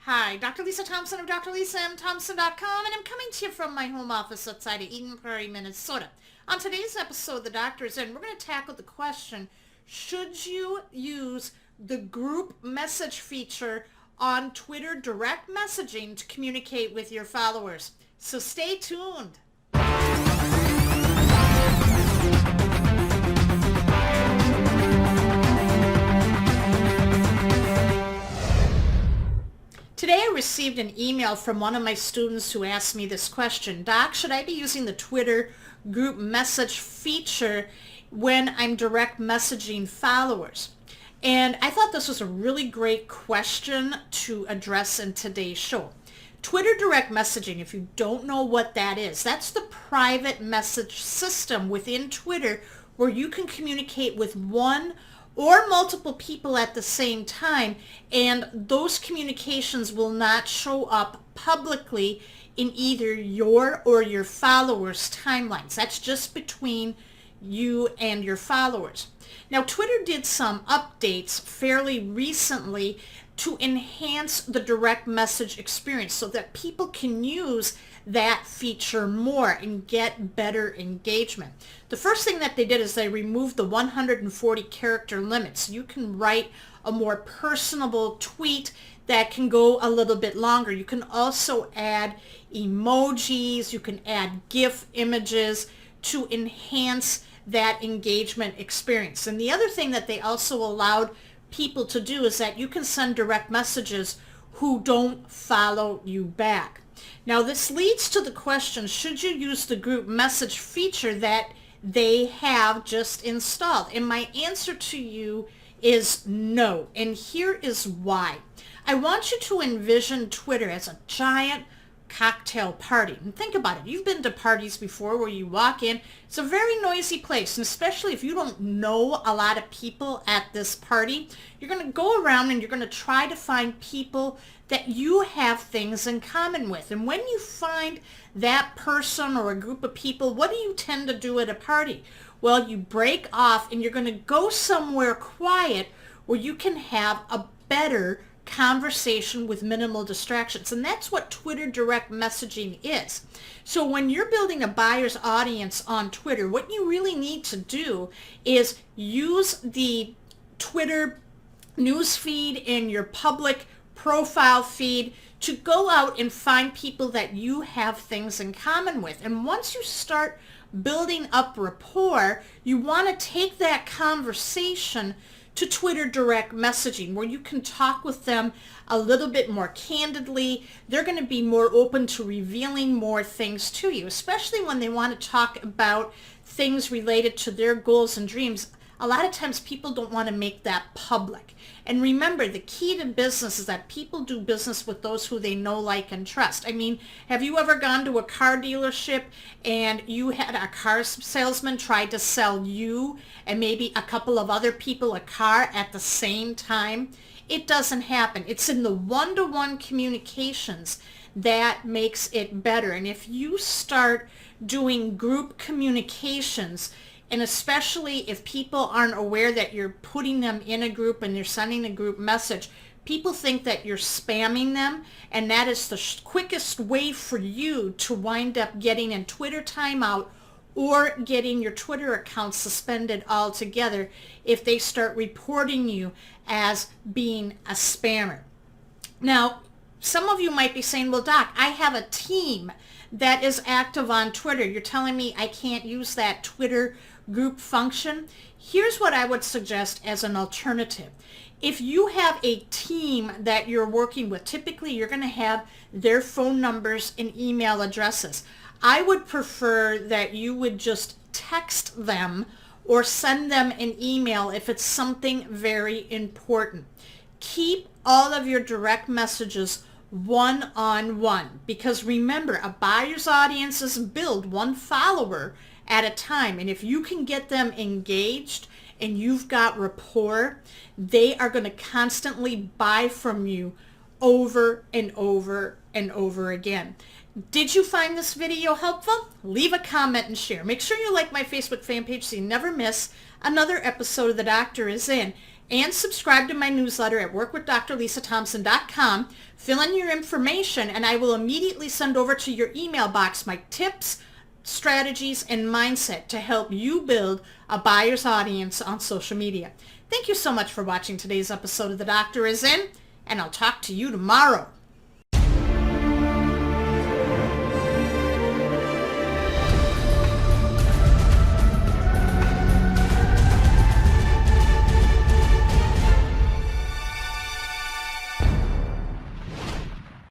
Hi, Dr. Lisa Thompson of drlisamthompson.com, and I'm coming to you from my home office outside of Eden Prairie, Minnesota. On today's episode, The Doctor is In. We're going to tackle the question, should you use the group message feature on Twitter direct messaging to communicate with your followers? So stay tuned. Today I received an email from one of my students who asked me this question. Doc, should I be using the Twitter group message feature when I'm direct messaging followers? And I thought this was a really great question to address in today's show. Twitter direct messaging, if you don't know what that is, that's the private message system within Twitter where you can communicate with one or multiple people at the same time, and those communications will not show up publicly in either your or your followers' timelines. That's just between you and your followers. Now, Twitter did some updates fairly recently to enhance the direct message experience so that people can use that feature more and get better engagement. The first thing that they did is they removed the 140 character limit. So you can write a more personable tweet that can go a little bit longer. You can also add emojis, you can add GIF images to enhance that engagement experience. And the other thing that they also allowed people to do is that you can send direct messages who don't follow you back. Now this leads to the question, should you use the group message feature that they have just installed? And my answer to you is no. And here is why. I want you to envision Twitter as a giant cocktail party. And think about it. You've been to parties before where you walk in. It's a very noisy place. And especially if you don't know a lot of people at this party, you're going to go around and you're going to try to find people that you have things in common with. And when you find that person or a group of people, what do you tend to do at a party? Well, you break off and you're going to go somewhere quiet where you can have a better conversation with minimal distractions. And that's what Twitter direct messaging is. So when you're building a buyer's audience on Twitter, what you really need to do is use the Twitter news feed in your public profile feed to go out and find people that you have things in common with. And once you start building up rapport, you want to take that conversation to Twitter direct messaging where you can talk with them a little bit more candidly. They're going to be more open to revealing more things to you, especially when they want to talk about things related to their goals and dreams. A lot of times people don't want to make that public. And remember, the key to business is that people do business with those who they know, like, and trust. I mean, have you ever gone to a car dealership and you had a car salesman try to sell you and maybe a couple of other people a car at the same time? It doesn't happen. It's in the one-to-one communications that makes it better. And if you start doing group communications, and especially if people aren't aware that you're putting them in a group and you're sending a group message, people think that you're spamming them, and that is the quickest way for you to wind up getting in Twitter timeout or getting your Twitter account suspended altogether if they start reporting you as being a spammer. Now, some of you might be saying, well, Doc, I have a team that is active on Twitter. You're telling me I can't use that Twitter group function? Here's what I would suggest as an alternative. If you have a team that you're working with, typically you're going to have their phone numbers and email addresses. I would prefer that you would just text them or send them an email if it's something very important. Keep all of your direct messages one-on-one, because remember, a buyer's audience is built one follower at a time, and if you can get them engaged and you've got rapport, they are going to constantly buy from you over and over and over again. Did you find this video helpful? Leave a comment and share. Make sure you like my Facebook fan page so you never miss another episode of The Doctor Is In. and subscribe to my newsletter at workwithdrlisathompson.com. Fill in your information and I will immediately send over to your email box my tips, strategies, and mindset to help you build a buyer's audience on social media. Thank you so much for watching today's episode of The Doctor Is In, and I'll talk to you tomorrow.